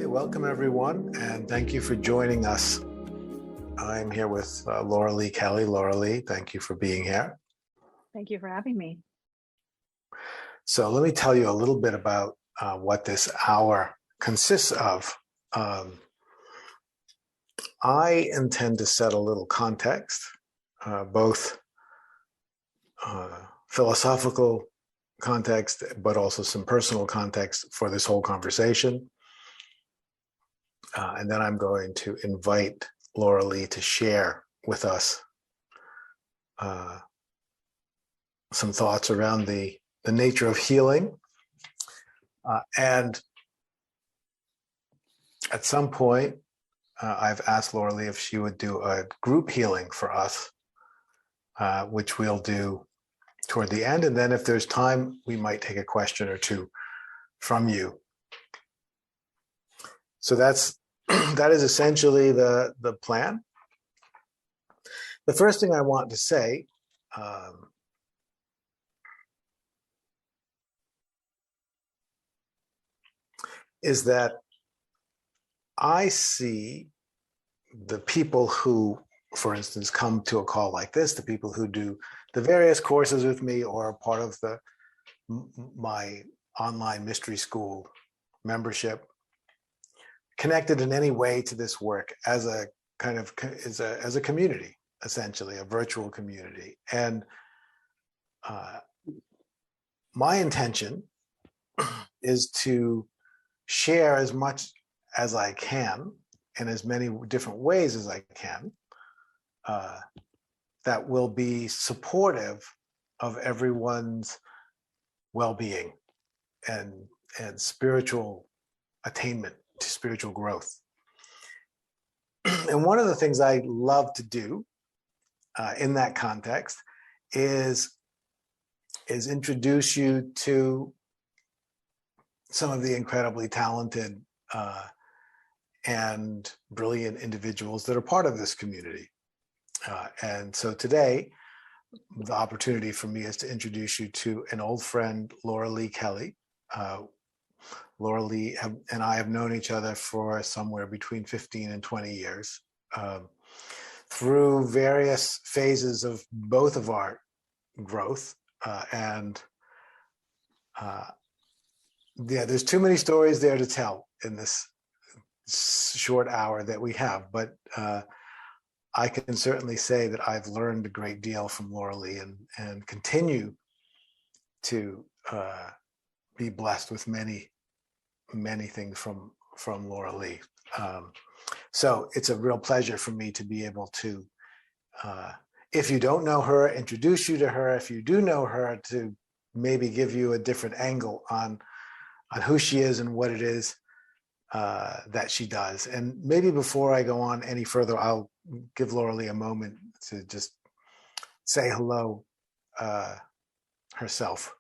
welcome everyone, and thank you for joining us. I'm here with Lauralee Kelly. Lauralee, thank you for being here. Thank you for having me. So let me tell you a little bit about what this hour consists of. I intend to set a little context, both philosophical context, but also some personal context for this whole conversation. And then I'm going to invite Lauralee to share with us some thoughts around the nature of healing. And at some point, I've asked Lauralee if she would do a group healing for us, which we'll do toward the end. And then if there's time, we might take a question or two from you. So that is essentially the plan. The first thing I want to say is that I see the people who, for instance, come to a call like this, the people who do the various courses with me or are part of my online mystery school membership, connected in any way to this work as a kind of as a community, essentially a virtual community. And my intention is to share as much as I can in as many different ways as I can that will be supportive of everyone's well-being and spiritual attainment, to spiritual growth. And one of the things I love to do in that context is introduce you to some of the incredibly talented and brilliant individuals that are part of this community. And so today, the opportunity for me is to introduce you to an old friend, Lauralee Kelly. Lauralee and I have known each other for somewhere between 15 and 20 years through various phases of both of our growth. There's too many stories there to tell in this short hour that we have, but I can certainly say that I've learned a great deal from Lauralee and continue to be blessed with many things from Lauralee. So it's a real pleasure for me to be able to, if you don't know her, introduce you to her. If you do know her, to maybe give you a different angle on who she is and what it is that she does. And maybe before I go on any further, I'll give Lauralee a moment to just say hello herself.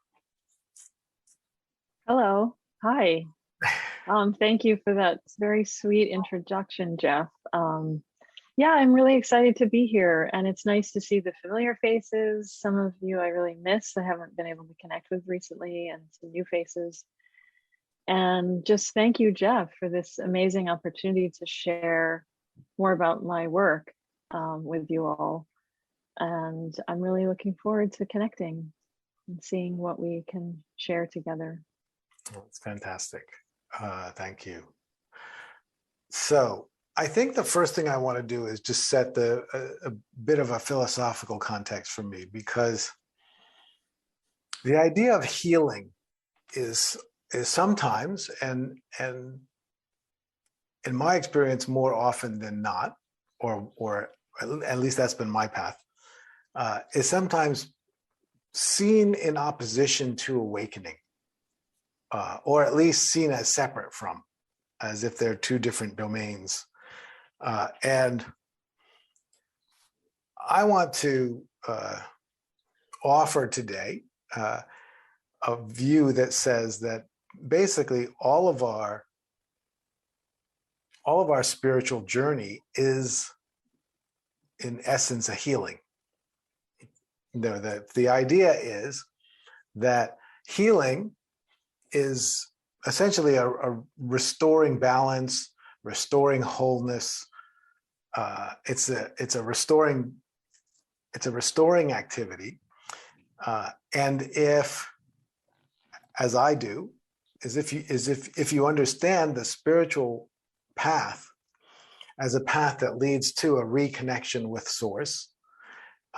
Hello. Hi. Thank you for that very sweet introduction, Jeff. Yeah, I'm really excited to be here, and it's nice to see the familiar faces. Some of you I really miss, I haven't been able to connect with recently, and some new faces. And just thank you, Jeff, for this amazing opportunity to share more about my work with you all. And I'm really looking forward to connecting and seeing what we can share together. That's fantastic. Thank you. So I think the first thing I want to do is just set a bit of a philosophical context for me, because the idea of healing is sometimes, and in my experience more often than not, or at least that's been my path, is sometimes seen in opposition to awakening, or at least seen as separate from, as if they're two different domains. And I want to offer today a view that says that basically all of our spiritual journey is, in essence, a healing. The idea is that healing is essentially a restoring balance, restoring wholeness. It's a restoring activity. And if, as I do, if you understand the spiritual path as a path that leads to a reconnection with source,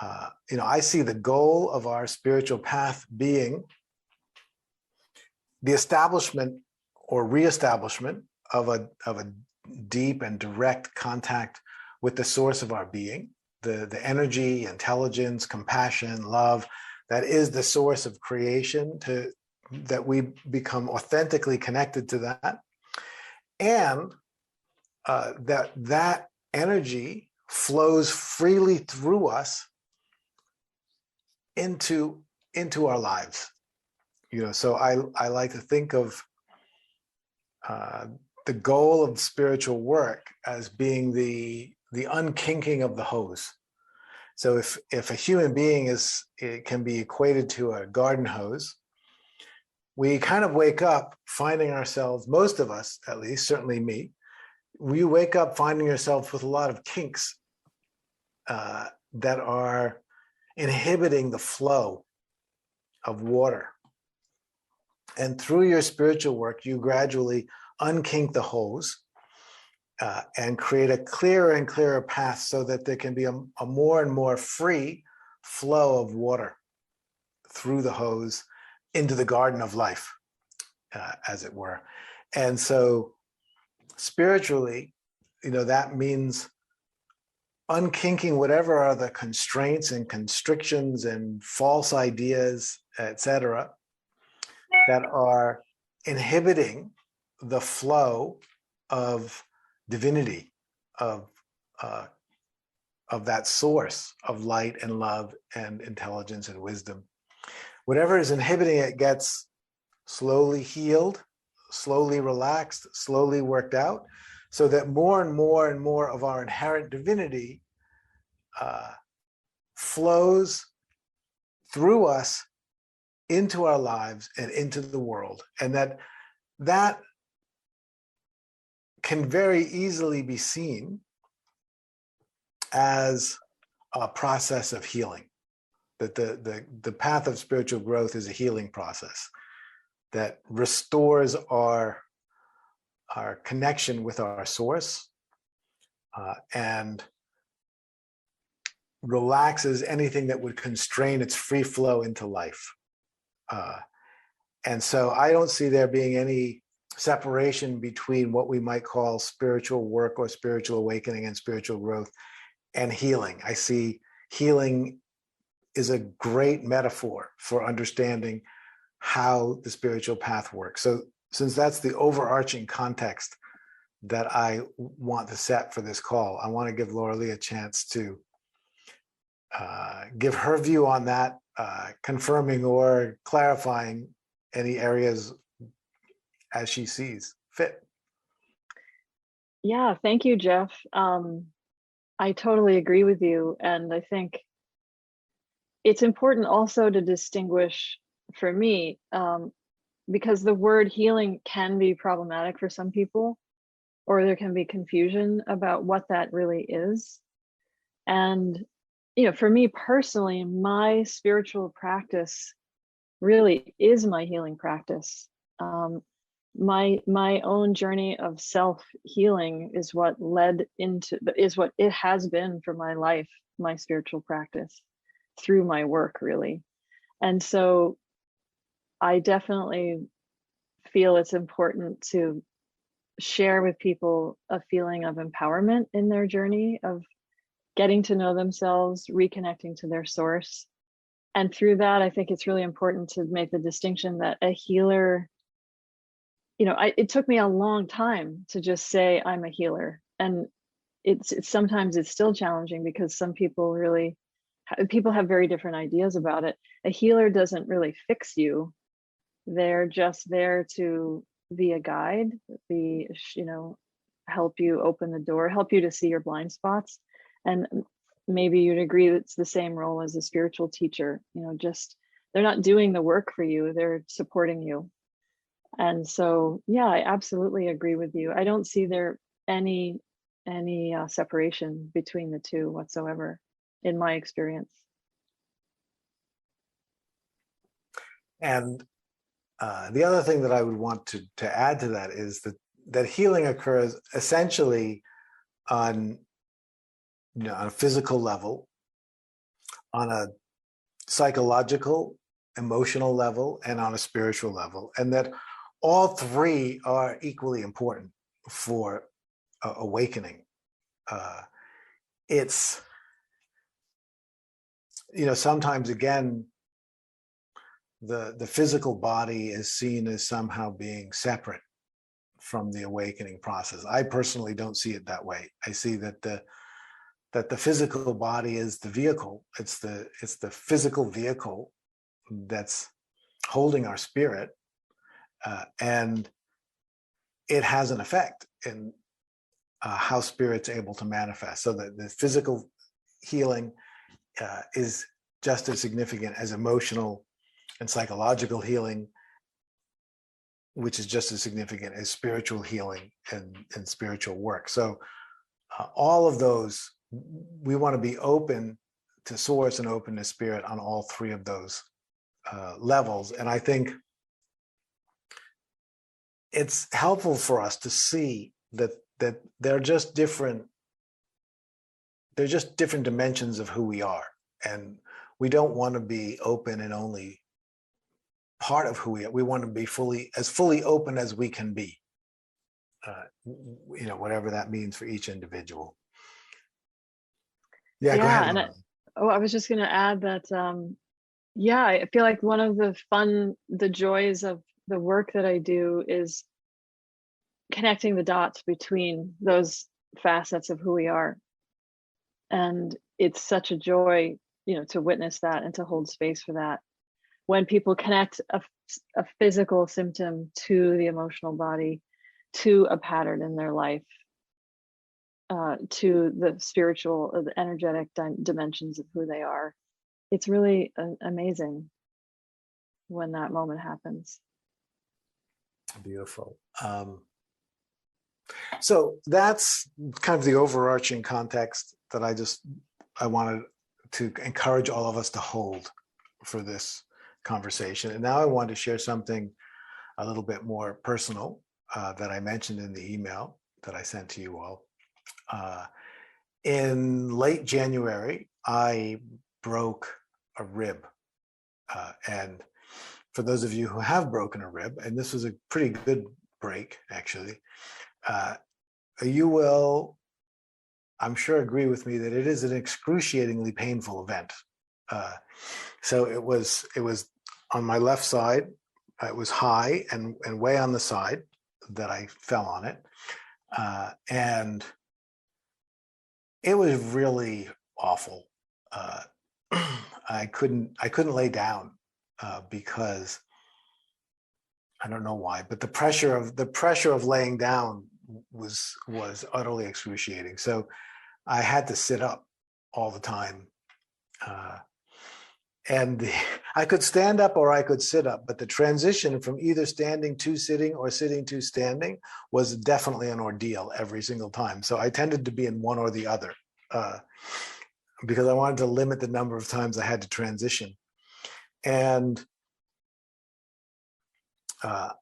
I see the goal of our spiritual path being the establishment or reestablishment of a deep and direct contact with the source of our being, the energy, intelligence, compassion, love that is the source of creation, that we become authentically connected to that, and that energy flows freely through us into our lives. So I like to think of the goal of spiritual work as being the unkinking of the hose. So if a human being it can be equated to a garden hose, we kind of wake up finding ourselves, most of us at least, certainly me, we wake up finding yourself with a lot of kinks that are inhibiting the flow of water. And through your spiritual work, you gradually unkink the hose and create a clearer and clearer path so that there can be a more and more free flow of water through the hose into the garden of life, as it were. And so spiritually, that means unkinking whatever are the constraints and constrictions and false ideas, etc., that are inhibiting the flow of divinity, of that source of light and love and intelligence and wisdom. Whatever is inhibiting it gets slowly healed, slowly relaxed, slowly worked out, so that more and more and more of our inherent divinity flows through us into our lives and into the world. And that can very easily be seen as a process of healing. That the path of spiritual growth is a healing process that restores our connection with our source and relaxes anything that would constrain its free flow into life. And so I don't see there being any separation between what we might call spiritual work or spiritual awakening and spiritual growth and healing. I see healing is a great metaphor for understanding how the spiritual path works. So since that's the overarching context that I want to set for this call, I want to give Lauralee a chance to give her view on that, confirming or clarifying any areas as she sees fit. Yeah, thank you, Jeff. I totally agree with you. And I think it's important also to distinguish for me, because the word healing can be problematic for some people, or there can be confusion about what that really is. And, for me personally, my spiritual practice really is my healing practice. My own journey of self-healing is what it has been for my life, my spiritual practice through my work, really. And so I definitely feel it's important to share with people a feeling of empowerment in their journey of getting to know themselves, reconnecting to their source. And through that, I think it's really important to make the distinction that a healer, it took me a long time to just say I'm a healer. And it's sometimes it's still challenging because some people people have very different ideas about it. A healer doesn't really fix you. They're just there to be a guide, help you open the door, help you to see your blind spots. And maybe you'd agree it's the same role as a spiritual teacher, just they're not doing the work for you, they're supporting you. And so, yeah, I absolutely agree with you. I don't see there any separation between the two whatsoever, in my experience. And the other thing that I would want to add to that is that healing occurs essentially on, on a physical level, on a psychological, emotional level, and on a spiritual level, and that all three are equally important for awakening. It's, sometimes again, the physical body is seen as somehow being separate from the awakening process. I personally don't see it that way. I see that the physical body is the vehicle. It's the physical vehicle that's holding our spirit, and it has an effect in how spirit's able to manifest. So that the physical healing is just as significant as emotional and psychological healing, which is just as significant as spiritual healing and spiritual work. So all of those, we want to be open to source and open to spirit on all three of those levels. And I think it's helpful for us to see that they're just different dimensions of who we are. And we don't want to be open and only part of who we are. We want to be fully open as we can be, whatever that means for each individual. Yeah, go ahead. And I was just going to add that, I feel like one of the joys of the work that I do is connecting the dots between those facets of who we are. And it's such a joy, to witness that and to hold space for that. When people connect a physical symptom to the emotional body, to a pattern in their life, to the spiritual or the energetic dimensions of who they are, it's really amazing when that moment happens. Beautiful. So that's kind of the overarching context that I wanted to encourage all of us to hold for this conversation. And now I want to share something a little bit more personal that I mentioned in the email that I sent to you all. In late January, I broke a rib. And for those of you who have broken a rib, and this was a pretty good break, actually, you will, I'm sure, agree with me that it is an excruciatingly painful event. So it was on my left side. It was high and way on the side that I fell on it. And it was really awful. I couldn't lay down because I don't know why, but the pressure of laying down was utterly excruciating. So I had to sit up all the time. And I could stand up or I could sit up, but the transition from either standing to sitting or sitting to standing was definitely an ordeal every single time. So I tended to be in one or the other because I wanted to limit the number of times I had to transition. And I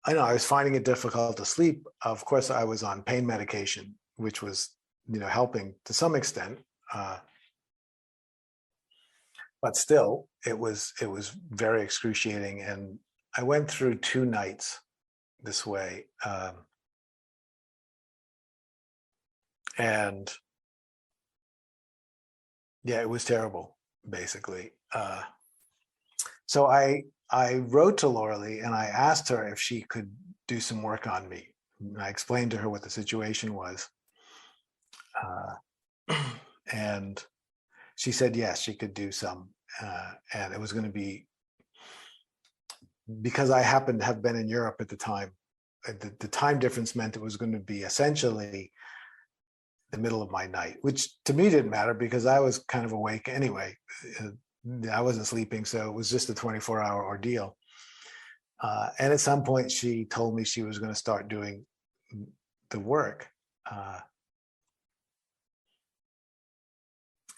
know I was finding it difficult to sleep. Of course, I was on pain medication, which was, helping to some extent. But still, it was very excruciating. And I went through 2 nights this way. And yeah, it was terrible, basically. So I wrote to Lauralee and I asked her if she could do some work on me. And I explained to her what the situation was. And she said, yes, she could do some. And it was going to be, because I happened to have been in Europe at the time, the time difference meant it was going to be essentially the middle of my night, which to me didn't matter because I was kind of awake anyway. I wasn't sleeping, so it was just a 24-hour ordeal. And at some point, she told me she was going to start doing the work.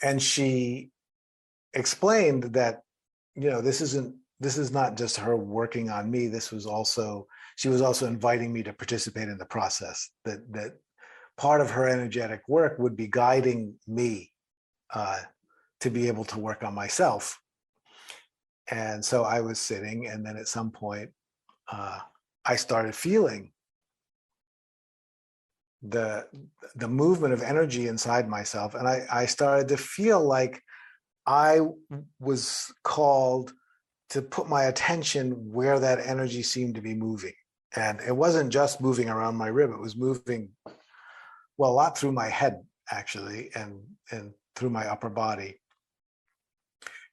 And she explained that, this is not just her working on me. She was also inviting me to participate in the process. That part of her energetic work would be guiding me to be able to work on myself. And so I was sitting, and then at some point, I started feeling the movement of energy inside myself, and I started to feel like I was called to put my attention where that energy seemed to be moving. And it wasn't just moving around my rib, it was moving, well, a lot through my head, actually, and through my upper body.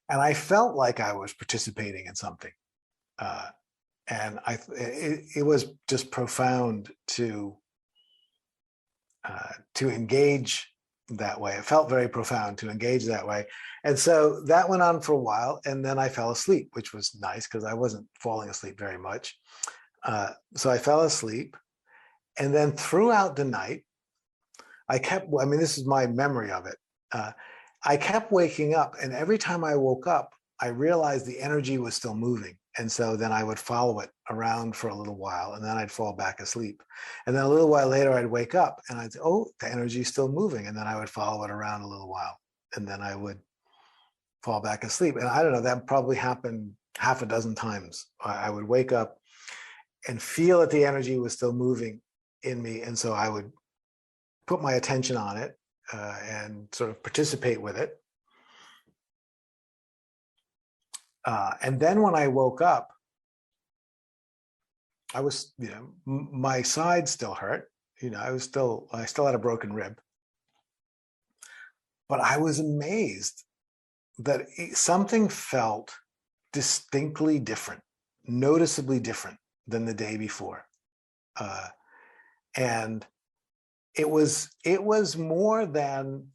And I felt like I was participating in something. And it was just profound to engage that way. It felt very profound to engage that way. And so that went on for a while, and then I fell asleep, which was nice because I wasn't falling asleep very much. So I fell asleep, and then throughout the night, this is my memory of it. I kept waking up, and every time I woke up, I realized the energy was still moving. And so then I would follow it around for a little while, and then I'd fall back asleep. And then a little while later, I'd wake up and I'd say, oh, the energy is still moving. And then I would follow it around a little while, and then I would fall back asleep. And I don't know, that probably happened half a dozen times. I would wake up and feel that the energy was still moving in me. And so I would put my attention on it and sort of participate with it. And then when I woke up, I was, my side still hurt. I still had a broken rib. But I was amazed that something felt distinctly different, noticeably different than the day before. And it was more than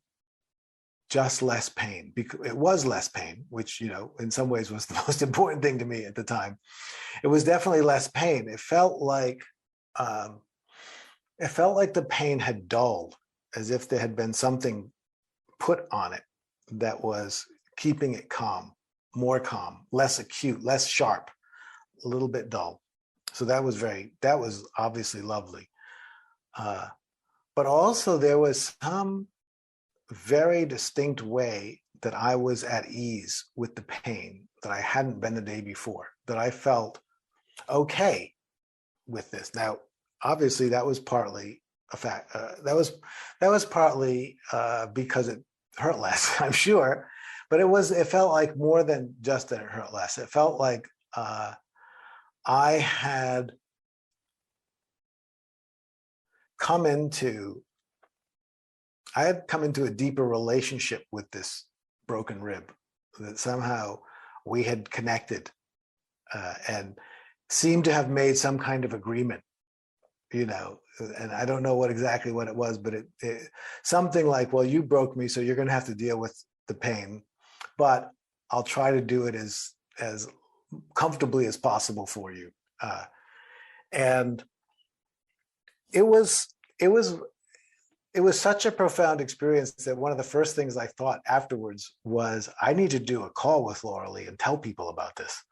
just less pain, because it was less pain, which, in some ways was the most important thing to me at the time. It was definitely less pain. It felt like the pain had dulled, as if there had been something put on it that was keeping it calm, more calm, less acute, less sharp, a little bit dull. So that was obviously lovely. But also there was some very distinct way that I was at ease with the pain that I hadn't been the day before, that I felt okay with this. Now, obviously, that was partly a fact. That was partly because it hurt less, I'm sure, but it felt like more than just that it hurt less. It felt like I had come into a deeper relationship with this broken rib, that somehow we had connected and seemed to have made some kind of agreement, and I don't know exactly what it was, but it something like, well, you broke me, so you're going to have to deal with the pain, but I'll try to do it as comfortably as possible for you. And it was such a profound experience that one of the first things I thought afterwards was, I need to do a call with Lauralee and tell people about this,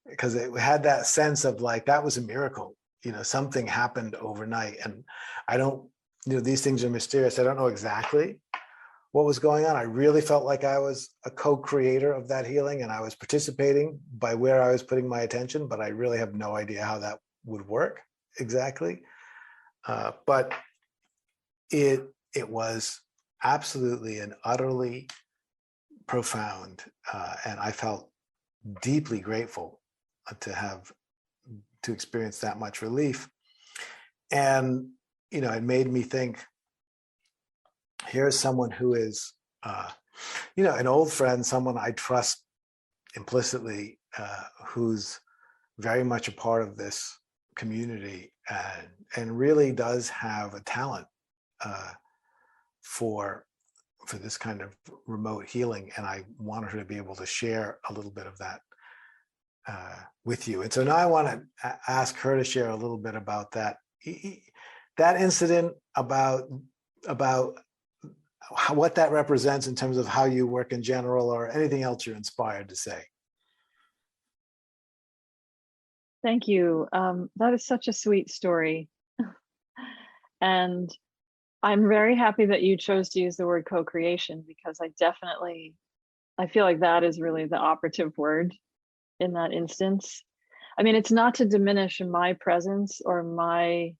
because it had that sense of like, that was a miracle. Something happened overnight, and I don't, these things are mysterious. I don't know exactly what was going on. I really felt like I was a co-creator of that healing, and I was participating by where I was putting my attention, but I really have no idea how that would work exactly. But it was absolutely and utterly profound, and I felt deeply grateful to experience that much relief. And it made me think, here's someone who is an old friend, someone I trust implicitly, who's very much a part of this community, and really does have a talent for this kind of remote healing. And I wanted her to be able to share a little bit of that with you. And so now I want to ask her to share a little bit about that. That incident, about what that represents in terms of how you work in general, or anything else you're inspired to say. Thank you. That is such a sweet story. And I'm very happy that you chose to use the word co-creation, because I feel like that is really the operative word in that instance. I mean, it's not to diminish my presence or my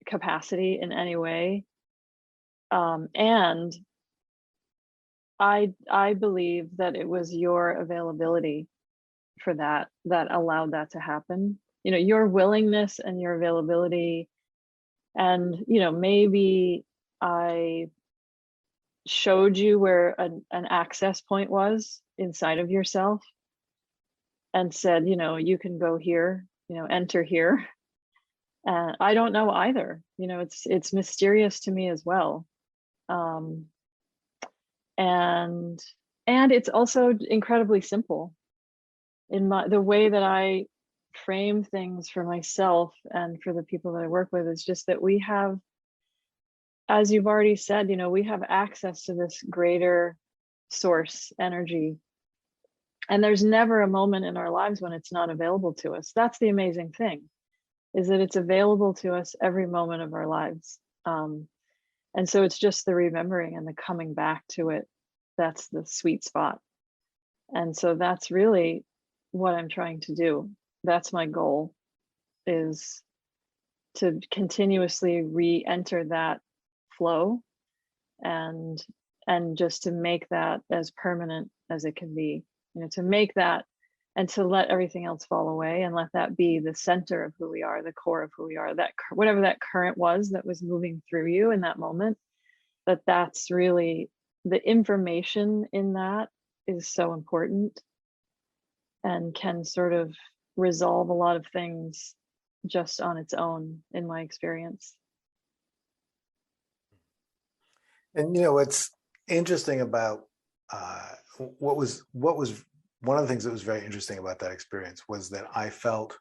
capacity in any way. And I believe that it was your availability for that allowed that to happen. You know, your willingness and your availability. And, you know, maybe I showed you where an access point was inside of yourself and said, you know, you can go here, you know, enter here. And I don't know either. You know, it's mysterious to me as well. And it's also incredibly simple. In the way that I frame things for myself and for the people that I work with is just that we have, as you've already said, you know, we have access to this greater source energy. And there's never a moment in our lives when it's not available to us. That's the amazing thing, is that it's available to us every moment of our lives. And so it's just the remembering and the coming back to it. That's the sweet spot. And so that's really what I'm trying to do. That's my goal, is to continuously re-enter that flow and just to make that as permanent as it can be, you know, to make that and to let everything else fall away and let that be the center of who we are, the core of who we are, that whatever that current was that was moving through you in that moment, that's really the information in that is so important and can sort of resolve a lot of things just on its own, in my experience. And you know, what's interesting about what was one of the things that was very interesting about that experience was that I felt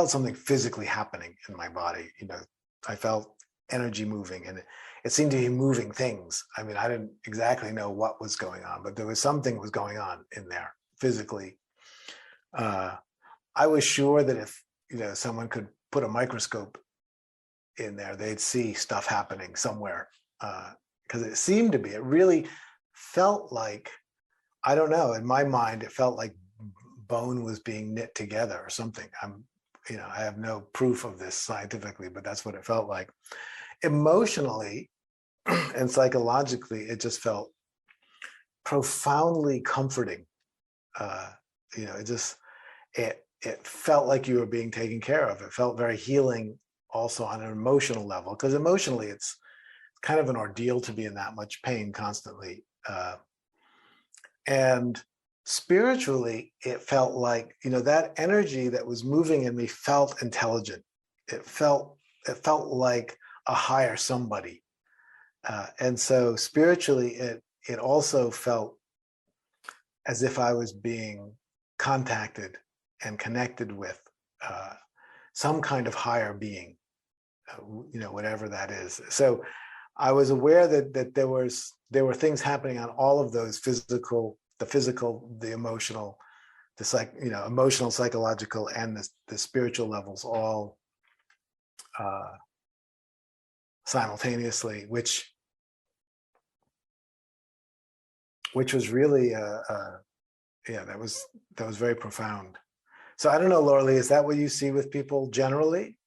something physically happening in my body. You know, I felt energy moving, and it seemed to be moving things. I mean, I didn't exactly know what was going on, but there was something was going on in there physically. I was sure that if, you know, someone could put a microscope in there, they'd see stuff happening somewhere, because it really felt like, I don't know, in my mind, it felt like bone was being knit together or something. I have no proof of this scientifically, but that's what it felt like. Emotionally and psychologically, it just felt profoundly comforting. You know, it felt like you were being taken care of. It felt very healing also on an emotional level, because emotionally it's kind of an ordeal to be in that much pain constantly. And spiritually, it felt like, you know, that energy that was moving in me felt intelligent. It felt like a higher somebody. And so spiritually, it also felt as if I was being contacted and connected with some kind of higher being, you know, whatever that is. So I was aware that there were things happening on all of those the physical, the emotional, emotional, psychological, and the spiritual levels all simultaneously, which was really that was very profound. So I don't know, Lauralee, is that what you see with people generally?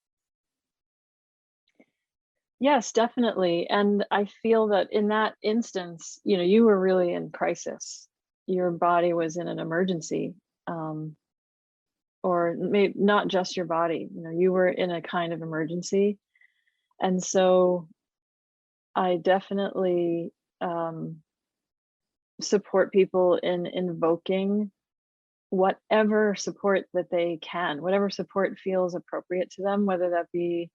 Yes, definitely. And I feel that in that instance, you know, you were really in crisis. Your body was in an emergency, or maybe not just your body, you know, you were in a kind of emergency. And so I definitely support people in invoking whatever support that they can, whatever support feels appropriate to them, whether that be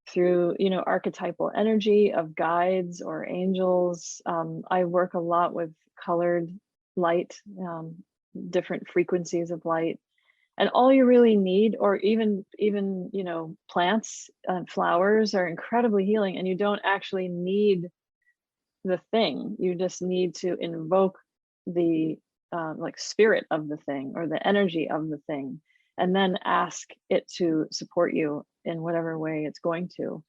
through, you know, archetypal energy of guides or angels. I work a lot with colored light, different frequencies of light. And all you really need, or even plants and flowers are incredibly healing, and you don't actually need the thing. You just need to invoke the like spirit of the thing or the energy of the thing, and then ask it to support you in whatever way it's going to.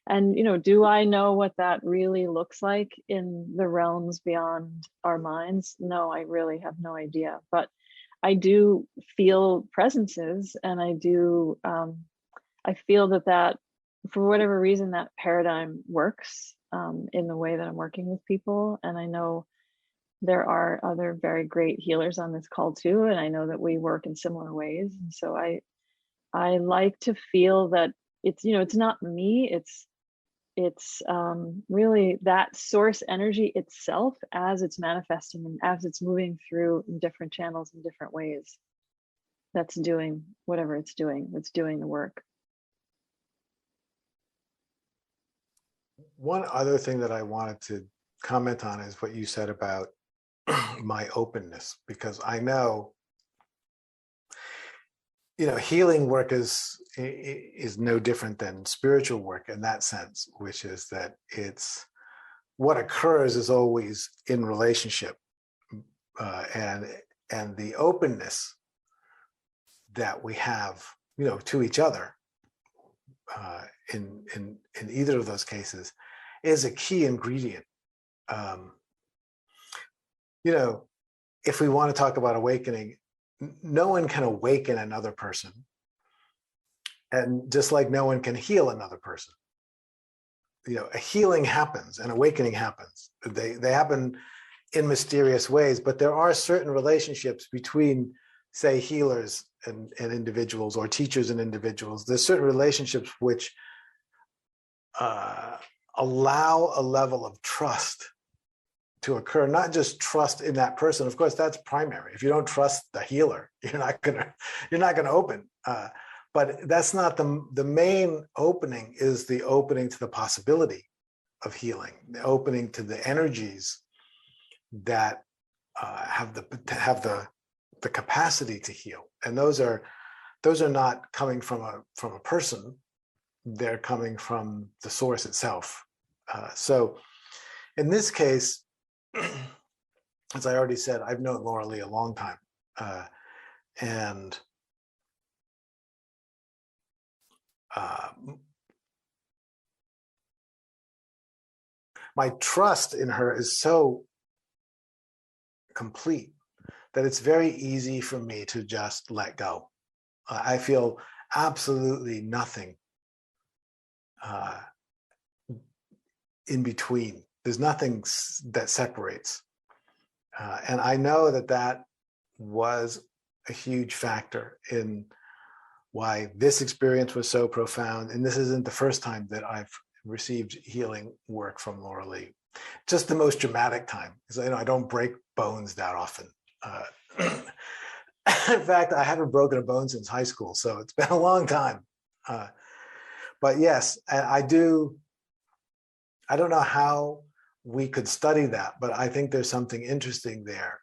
And do I know what that really looks like in the realms beyond our minds? No, I really have no idea. But I do feel presences, and I do I feel that for whatever reason that paradigm works in the way that I'm working with people. And I know there are other very great healers on this call too, and I know that we work in similar ways. And so I like to feel that it's not me, it's really that source energy itself as it's manifesting and as it's moving through in different channels in different ways, that's doing whatever it's doing, that's doing the work. One other thing that I wanted to comment on is what you said about my openness, because I know, healing work is no different than spiritual work in that sense, which is that it's what occurs is always in relationship, and the openness that we have, to each other, in either of those cases, is a key ingredient. If we want to talk about awakening, no one can awaken another person, and just like no one can heal another person. A healing happens, an awakening happens. They happen in mysterious ways, but there are certain relationships between, say, healers and individuals, or teachers and individuals. There's certain relationships which allow a level of trust to occur, not just trust in that person. Of course, that's primary. If you don't trust the healer, you're not gonna open. But that's not the main opening. Is the opening to the possibility of healing, the opening to the energies that have the capacity to heal. And those are not coming from a person. They're coming from the source itself. So in this case, as I already said, I've known Lauralee a long time, and my trust in her is so complete that it's very easy for me to just let go. I feel absolutely nothing in between. There's nothing that separates. And I know that was a huge factor in why this experience was so profound. And this isn't the first time that I've received healing work from Lauralee. Just the most dramatic time, because I don't break bones that often. In fact, I haven't broken a bone since high school, so it's been a long time. But yes, I don't know how we could study that, but I think there's something interesting there.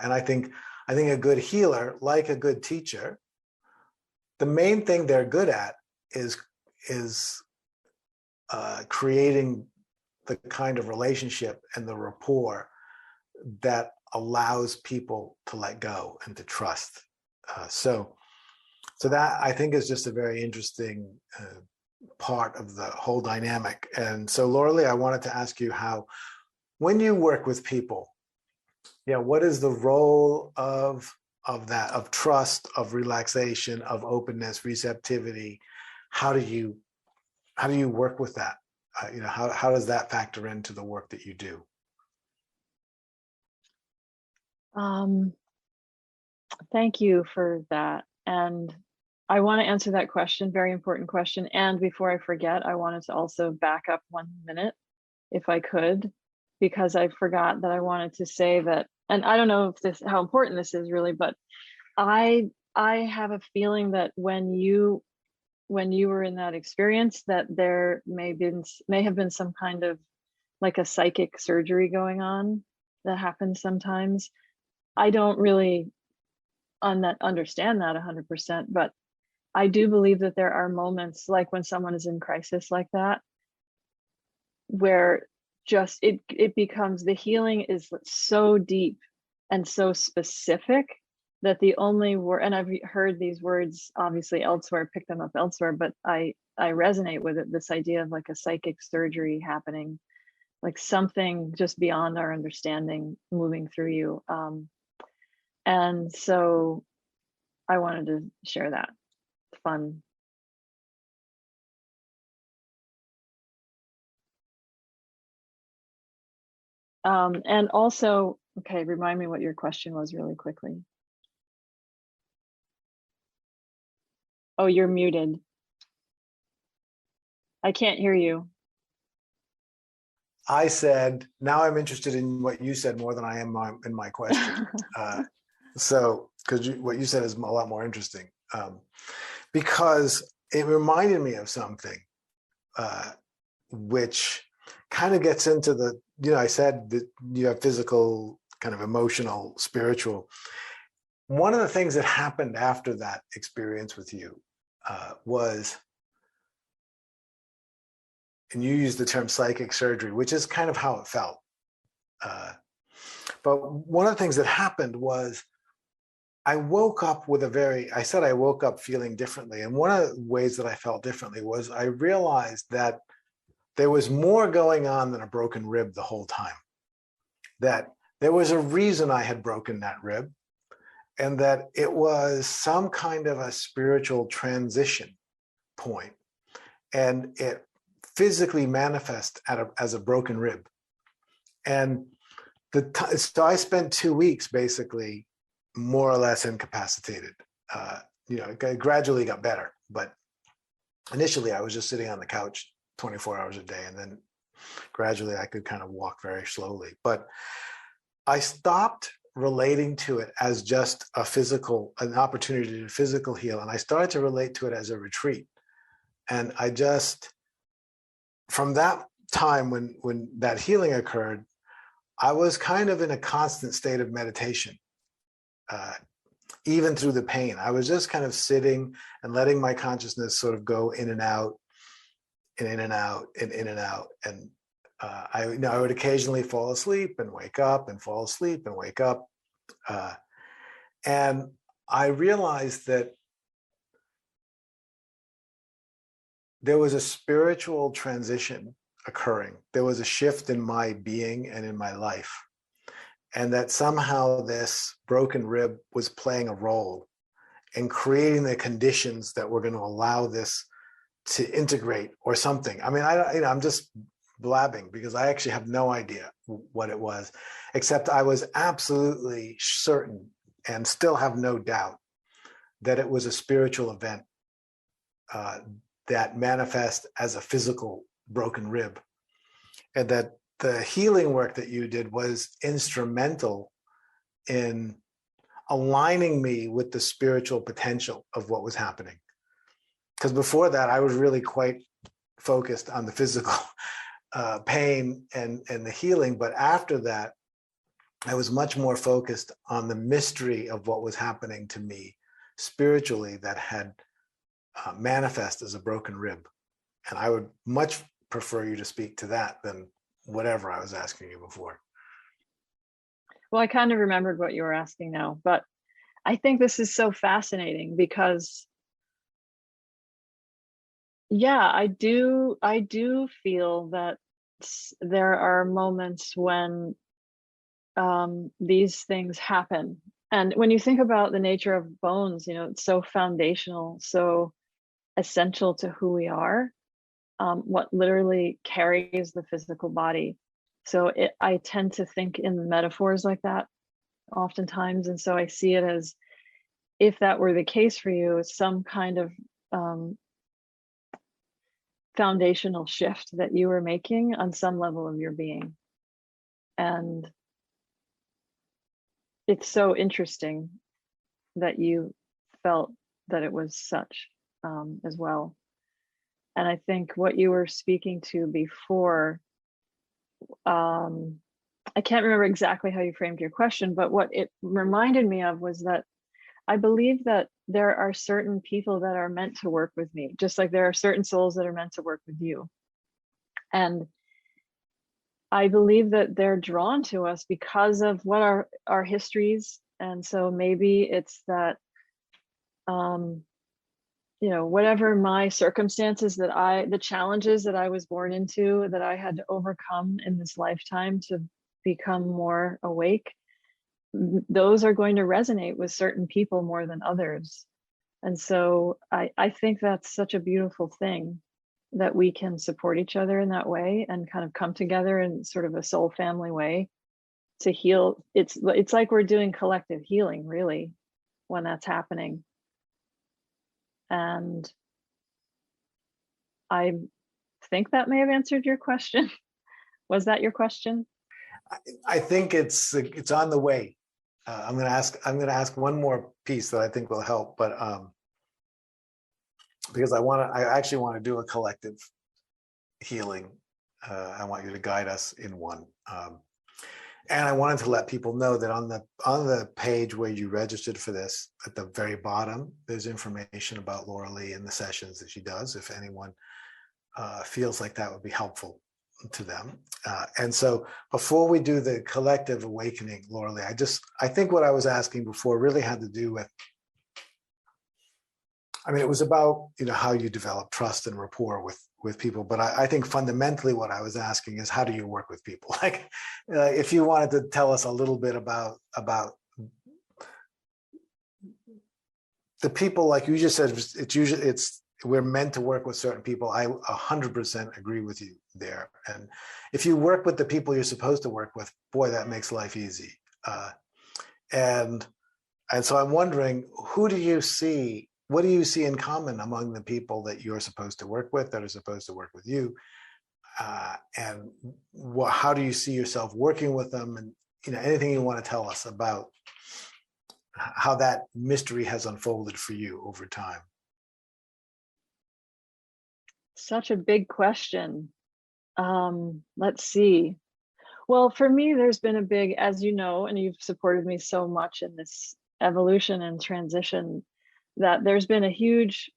And I think a good healer, like a good teacher, the main thing they're good at is creating the kind of relationship and the rapport that allows people to let go and to trust. So that, I think, is just a very interesting part of the whole dynamic. And so, Lauralee, I wanted to ask you how, when you work with people, what is the role of that, of trust, of relaxation, of openness, receptivity? How do you work with that? How does that factor into the work that you do? Thank you for that. And I want to answer that question, very important question. And before I forget, I wanted to also back up 1 minute, if I could, because I forgot that I wanted to say that, and I don't know if how important this is really, but I have a feeling that when you were in that experience, that there may have been some kind of like a psychic surgery going on that happens sometimes. I don't really understand that 100%, but I do believe that there are moments like when someone is in crisis like that, where just it becomes, the healing is so deep and so specific that the only word, and I've heard these words obviously elsewhere, picked them up elsewhere, but I resonate with it, this idea of like a psychic surgery happening, like something just beyond our understanding moving through you. And so I wanted to share that. It's fun. And also, okay, remind me what your question was really quickly. Oh, you're muted. I can't hear you. I said, now I'm interested in what you said more than I am in my question. So, because what you said is a lot more interesting, because it reminded me of something, which kind of gets into the, I said that you have physical, kind of emotional, spiritual. One of the things that happened after that experience with you was, and you used the term psychic surgery, which is kind of how it felt. But one of the things that happened was I woke up with I woke up feeling differently. And one of the ways that I felt differently was I realized that there was more going on than a broken rib the whole time. That there was a reason I had broken that rib, and that it was some kind of a spiritual transition point. And it physically manifest as a broken rib. And so I spent 2 weeks basically more or less incapacitated. It gradually got better, but initially I was just sitting on the couch 24 hours a day, and then gradually I could kind of walk very slowly. But I stopped relating to it as just an opportunity to physical heal, and I started to relate to it as a retreat. And I just, from that time when that healing occurred, I was kind of in a constant state of meditation, even through the pain. I was just kind of sitting and letting my consciousness sort of go in and out, and in and out, and in and out. And I would occasionally fall asleep and wake up, and fall asleep and wake up. And I realized that there was a spiritual transition occurring. There was a shift in my being and in my life. And that somehow this broken rib was playing a role in creating the conditions that were going to allow this to integrate or something. I mean, I'm just blabbing because I actually have no idea what it was, except I was absolutely certain and still have no doubt that it was a spiritual event that manifests as a physical broken rib, and that the healing work that you did was instrumental in aligning me with the spiritual potential of what was happening. Because before that, I was really quite focused on the physical pain and the healing. But after that, I was much more focused on the mystery of what was happening to me spiritually that had manifest as a broken rib. And I would much prefer you to speak to that than whatever I was asking you before. Well, I kind of remembered what you were asking now, but I think this is so fascinating because, yeah, I do feel that there are moments when these things happen. And when you think about the nature of bones, it's so foundational, so essential to who we are, what literally carries the physical body. So I tend to think in metaphors like that oftentimes. And so I see it as, if that were the case for you, some kind of foundational shift that you were making on some level of your being. And it's so interesting that you felt that it was such as well. And I think what you were speaking to before I can't remember exactly how you framed your question, but what it reminded me of was that I believe that there are certain people that are meant to work with me, just like there are certain souls that are meant to work with you. And I believe that they're drawn to us because of what our histories. And so maybe it's that, you know, whatever my circumstances the challenges that I was born into, that I had to overcome in this lifetime to become more awake, those are going to resonate with certain people more than others. And so I think that's such a beautiful thing, that we can support each other in that way and kind of come together in sort of a soul family way to heal. It's like we're doing collective healing, really, when that's happening. And I think that may have answered your question. Was that your question? I think it's on the way. I'm going to ask one more piece that I think will help, but because I actually want to do a collective healing. I want you to guide us in one. And I wanted to let people know that on the page where you registered for this, at the very bottom, there's information about Lauralee and the sessions that she does, if anyone feels like that would be helpful to them. And so before we do the collective awakening, Lauralee, I think what I was asking before really had to do with, I mean, it was about, you know, how you develop trust and rapport with people. But I think fundamentally what I was asking is, how do you work with people? Like, if you wanted to tell us a little bit about the people, like you just said, we're meant to work with certain people. I 100% agree with you there. And if you work with the people you're supposed to work with, boy, that makes life easy. And so I'm wondering, what do you see in common among the people that you're supposed to work with, that are supposed to work with you? And how do you see yourself working with them? And, you know, anything you want to tell us about how that mystery has unfolded for you over time? Such a big question. Let's see. Well, for me, there's been a big, as you know, and you've supported me so much in this evolution and transition, that there's been a huge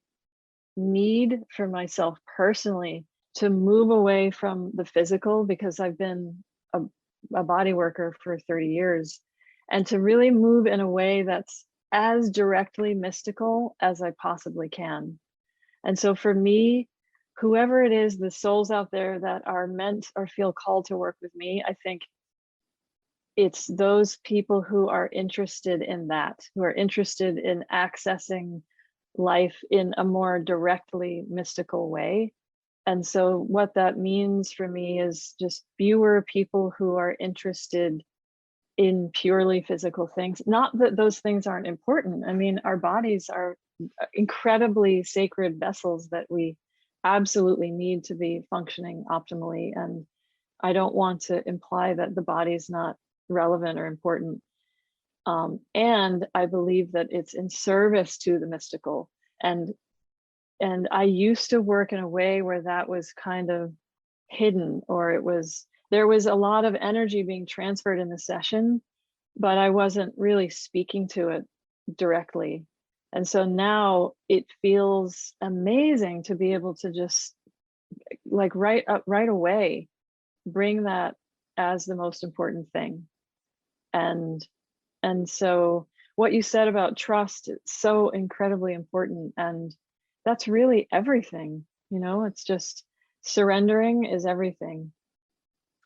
need for myself personally to move away from the physical, because I've been a body worker for 30 years, and to really move in a way that's as directly mystical as I possibly can. And so for me, whoever it is, the souls out there that are meant or feel called to work with me, I think it's those people who are interested in that, who are interested in accessing life in a more directly mystical way. And so what that means for me is just fewer people who are interested in purely physical things. Not that those things aren't important. I mean, our bodies are incredibly sacred vessels that we absolutely need to be functioning optimally. And I don't want to imply that the body is not relevant or important. And I believe that it's in service to the mystical. And I used to work in a way where that was kind of hidden, or there was a lot of energy being transferred in the session, but I wasn't really speaking to it directly. And so now it feels amazing to be able to just, like, right away, bring that as the most important thing. And so what you said about trust, it's so incredibly important. And that's really everything, you know. It's just surrendering is everything.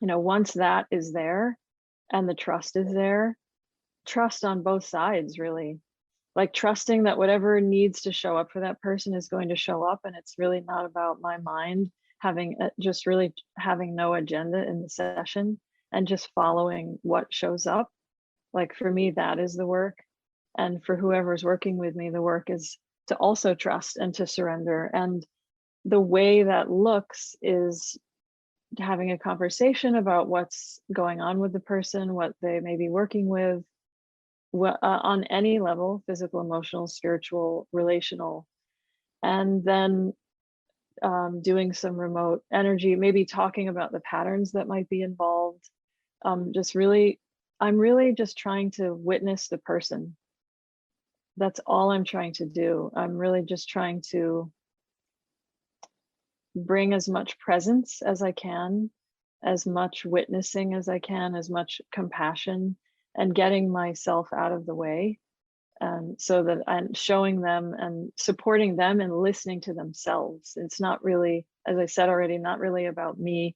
You know, once that is there and the trust is there, trust on both sides, really. Like trusting that whatever needs to show up for that person is going to show up. And it's really not about my mind just really having no agenda in the session and just following what shows up. Like for me, that is the work. And for whoever's working with me, the work is to also trust and to surrender. And the way that looks is having a conversation about what's going on with the person, what they may be working with, on any level, physical, emotional, spiritual, relational. And then doing some remote energy, maybe talking about the patterns that might be involved, just really, I'm really just trying to witness the person. That's all I'm trying to do. I'm really just trying to bring as much presence as I can, as much witnessing as I can, as much compassion, and getting myself out of the way. So that I'm showing them and supporting them and listening to themselves. It's not really, as I said already, not really about me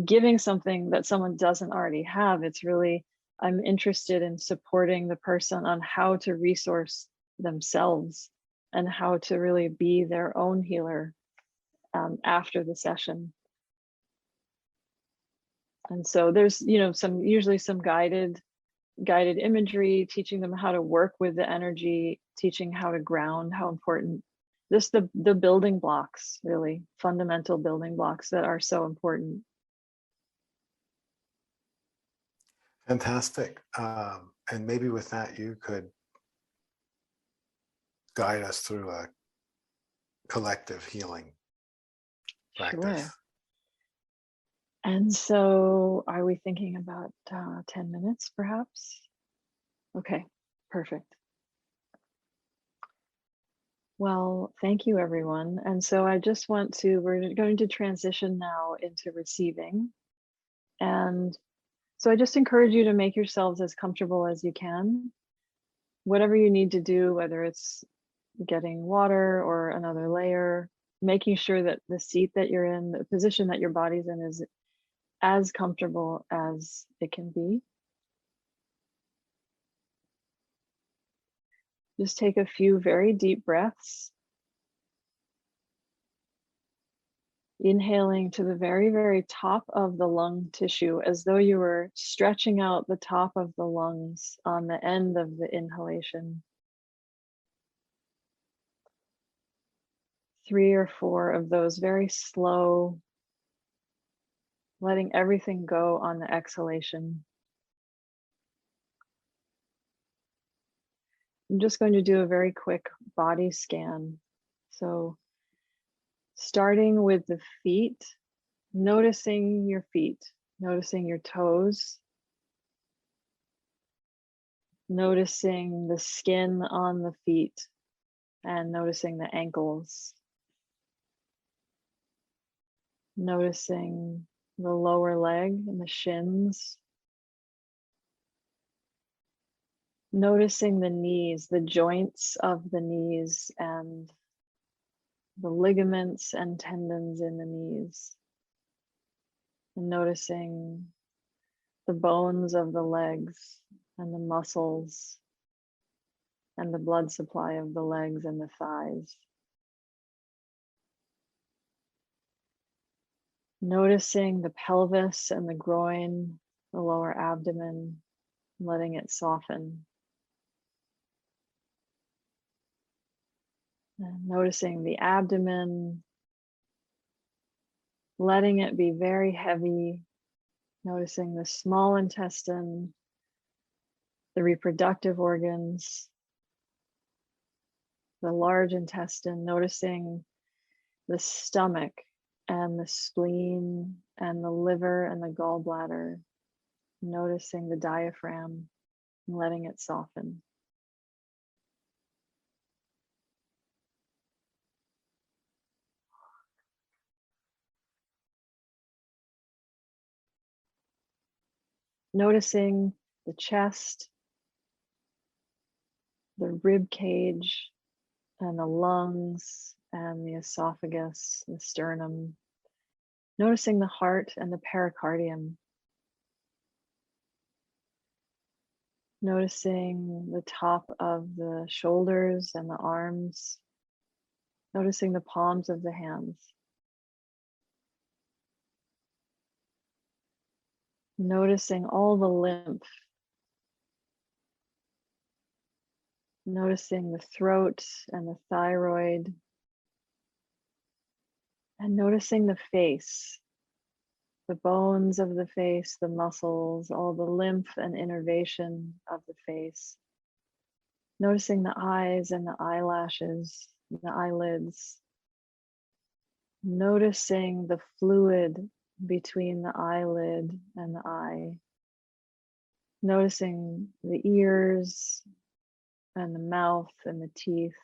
giving something that someone doesn't already have. It's really, I'm interested in supporting the person on how to resource themselves and how to really be their own healer after the session. And so there's, usually some guided imagery, teaching them how to work with the energy, teaching how to ground, how important, just the building blocks, really fundamental building blocks that are so important. Fantastic. And maybe with that, you could guide us through a collective healing practice. Sure. And so are we thinking about 10 minutes perhaps? Okay, perfect. Well, thank you everyone. And so I just want to, we're going to transition now into receiving. And so I just encourage you to make yourselves as comfortable as you can. Whatever you need to do, whether it's getting water or another layer, making sure that the seat that you're in, the position that your body's in is as comfortable as it can be. Just take a few very deep breaths. Inhaling to the very, very top of the lung tissue, as though you were stretching out the top of the lungs on the end of the inhalation. 3 or 4 of those very slow, letting everything go on the exhalation. I'm just going to do a very quick body scan. So starting with the feet, noticing your feet, noticing your toes, noticing the skin on the feet, and noticing the ankles. Noticing the lower leg and the shins. Noticing the knees, the joints of the knees and the ligaments and tendons in the knees. And noticing the bones of the legs and the muscles and the blood supply of the legs and the thighs. Noticing the pelvis and the groin, the lower abdomen, letting it soften. And noticing the abdomen, letting it be very heavy. Noticing the small intestine, the reproductive organs, the large intestine, noticing the stomach and the spleen and the liver and the gallbladder, noticing the diaphragm and letting it soften. Noticing the chest, the rib cage, and the lungs and the esophagus, the sternum. Noticing the heart and the pericardium. Noticing the top of the shoulders and the arms. Noticing the palms of the hands. Noticing all the lymph. Noticing the throat and the thyroid. And noticing the face, the bones of the face, the muscles, all the lymph and innervation of the face. Noticing the eyes and the eyelashes, the eyelids. Noticing the fluid between the eyelid and the eye. Noticing the ears and the mouth and the teeth,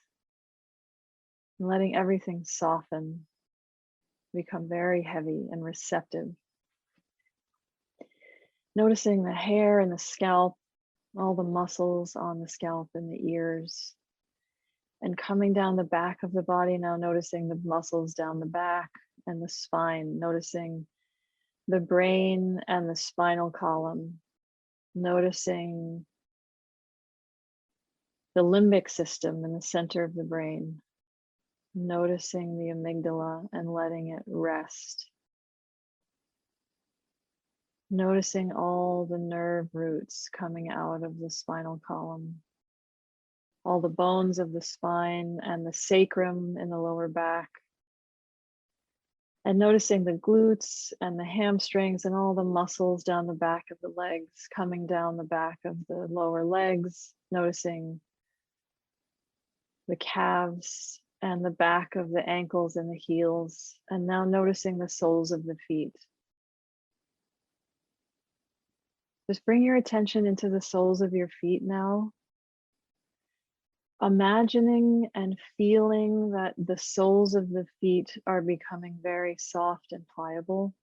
and letting everything soften, become very heavy and receptive. Noticing the hair and the scalp, all the muscles on the scalp and the ears, and coming down the back of the body now, noticing the muscles down the back and the spine, noticing the brain and the spinal column, noticing the limbic system in the center of the brain, noticing the amygdala and letting it rest. Noticing all the nerve roots coming out of the spinal column, all the bones of the spine and the sacrum in the lower back, and noticing the glutes and the hamstrings and all the muscles down the back of the legs coming down the back of the lower legs, noticing the calves and the back of the ankles and the heels, and now noticing the soles of the feet. Just bring your attention into the soles of your feet now, imagining and feeling that the soles of the feet are becoming very soft and pliable,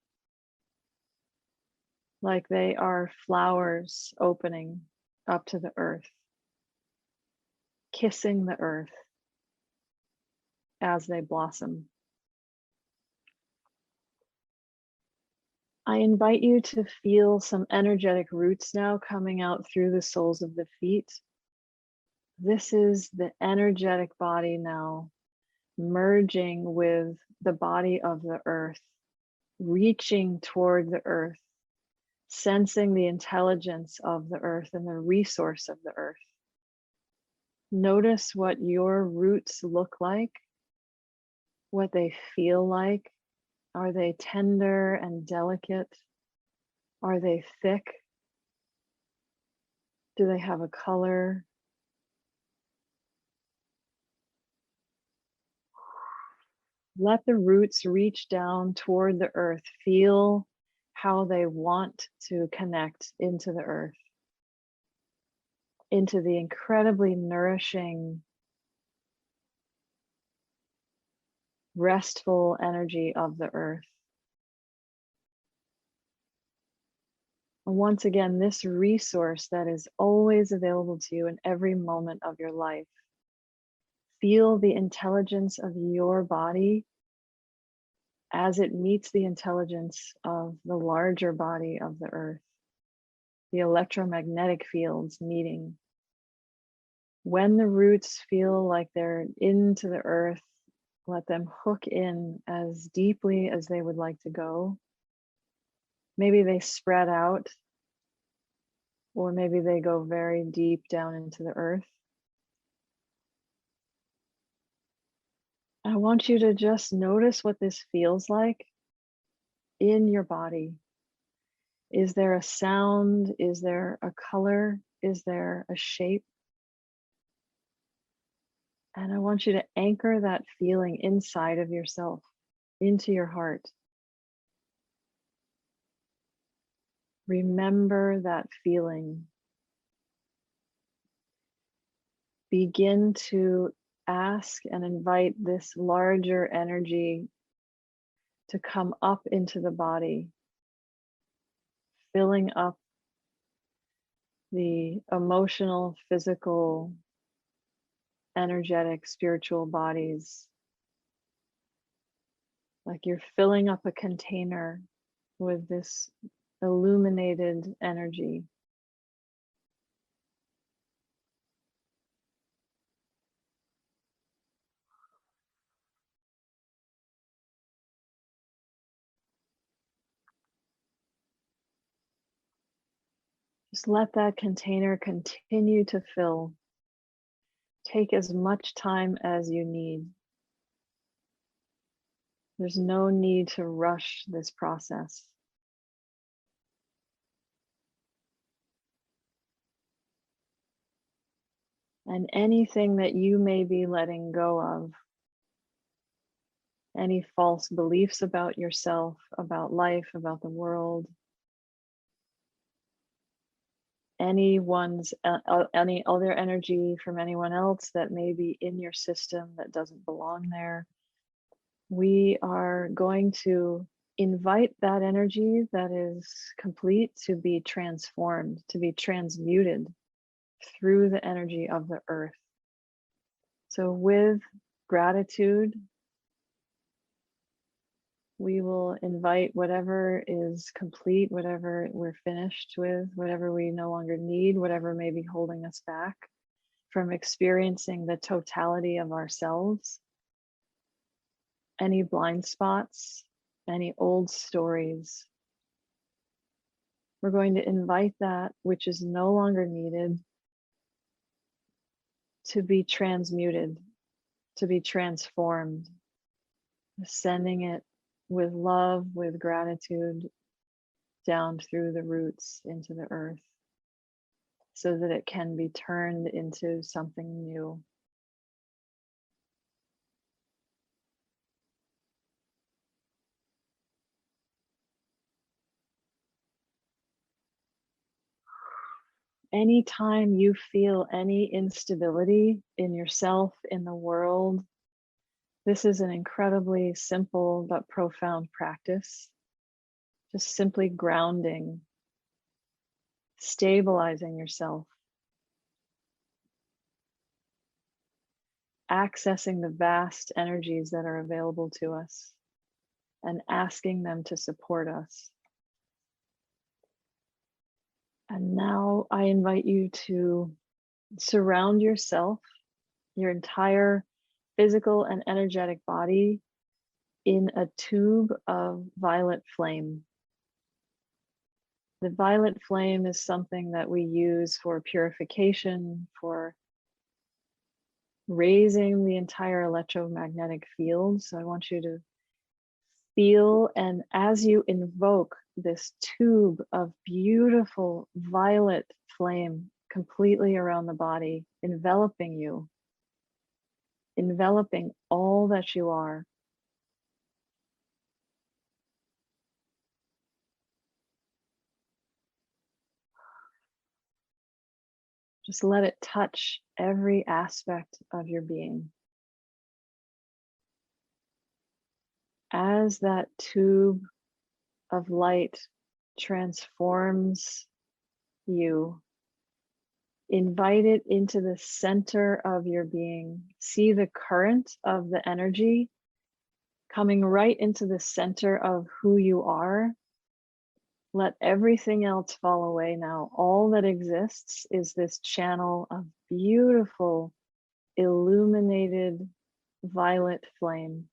like they are flowers opening up to the earth, kissing the earth as they blossom. I invite you to feel some energetic roots now coming out through the soles of the feet. This is the energetic body now merging with the body of the earth, reaching toward the earth, sensing the intelligence of the earth and the resource of the earth. Notice what your roots look like, what they feel like. Are they tender and delicate? Are they thick? Do they have a color? Let the roots reach down toward the earth. Feel how they want to connect into the earth, into the incredibly nourishing, restful energy of the earth. And once again, this resource that is always available to you in every moment of your life. Feel the intelligence of your body as it meets the intelligence of the larger body of the earth, the electromagnetic fields meeting. When the roots feel like they're into the earth, let them hook in as deeply as they would like to go. Maybe they spread out, or maybe they go very deep down into the earth. I want you to just notice what this feels like in your body. Is there a sound? Is there a color? Is there a shape? And I want you to anchor that feeling inside of yourself, into your heart. Remember that feeling. Begin to ask and invite this larger energy to come up into the body, filling up the emotional, physical, energetic, spiritual bodies. Like you're filling up a container with this illuminated energy. Just let that container continue to fill. Take as much time as you need. There's no need to rush this process. And anything that you may be letting go of, any false beliefs about yourself, about life, about the world, anyone's any other energy from anyone else that may be in your system that doesn't belong there. We are going to invite that energy that is complete to be transformed, to be transmuted through the energy of the earth. So with gratitude, we will invite whatever is complete, whatever we're finished with, whatever we no longer need, whatever may be holding us back from experiencing the totality of ourselves, any blind spots, any old stories. We're going to invite that which is no longer needed to be transmuted, to be transformed, sending it with love, with gratitude, down through the roots into the earth so that it can be turned into something new. Anytime you feel any instability in yourself, in the world, this is an incredibly simple but profound practice. Just simply grounding, stabilizing yourself, accessing the vast energies that are available to us and asking them to support us. And now I invite you to surround yourself, your entire physical and energetic body, in a tube of violet flame. The violet flame is something that we use for purification, for raising the entire electromagnetic field. So I want you to feel, and as you invoke this tube of beautiful violet flame completely around the body, enveloping you, enveloping all that you are, just let it touch every aspect of your being. As that tube of light transforms you, invite it into the center of your being. See the current of the energy coming right into the center of who you are. Let everything else fall away now. All that exists is this channel of beautiful, illuminated violet flame,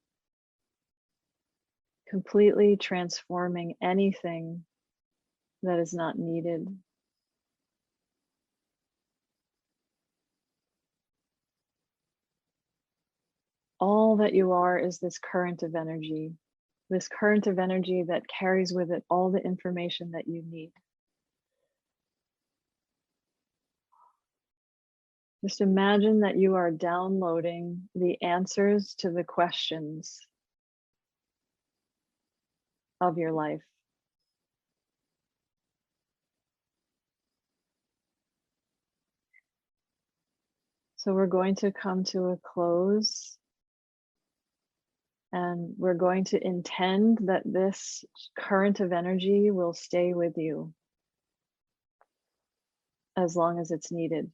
completely transforming anything that is not needed. All that you are is this current of energy. This current of energy that carries with it all the information that you need. Just imagine that you are downloading the answers to the questions of your life. So we're going to come to a close, and we're going to intend that this current of energy will stay with you as long as it's needed.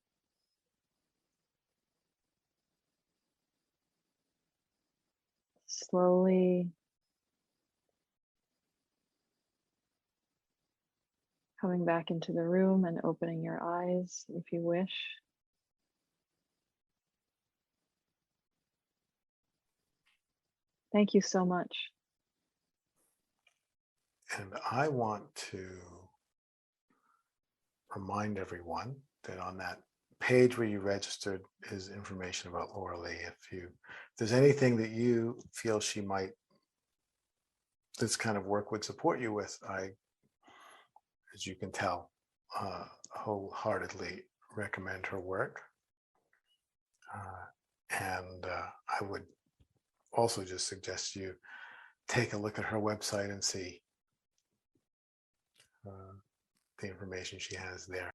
Slowly coming back into the room and opening your eyes if you wish. Thank you so much. And I want to remind everyone that on that page where you registered is information about Lauralee. If there's anything that you feel she might, this kind of work would support you with, I, as you can tell, wholeheartedly recommend her work. And I would also just suggest you take a look at her website and see the information she has there.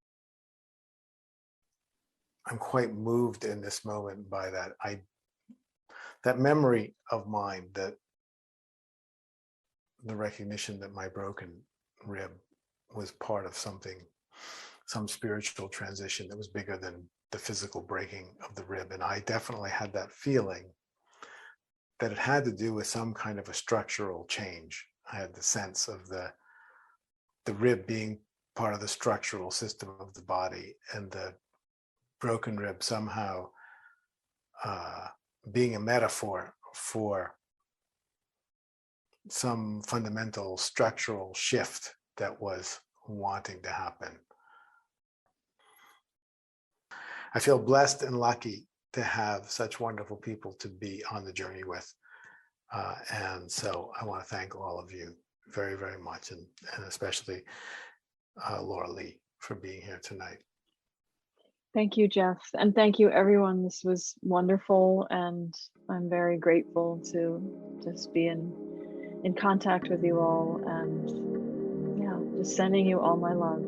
I'm quite moved in this moment by that memory of mine, that the recognition that my broken rib was part of something, some spiritual transition that was bigger than the physical breaking of the rib. And I definitely had that feeling that it had to do with some kind of a structural change. I had the sense of the rib being part of the structural system of the body, and the broken rib somehow being a metaphor for some fundamental structural shift that was wanting to happen. I feel blessed and lucky to have such wonderful people to be on the journey with. And so I want to thank all of you very, very much, and especially Lauralee for being here tonight. Thank you, Jeff. And thank you, everyone. This was wonderful. And I'm very grateful to just be in contact with you all. And yeah, just sending you all my love.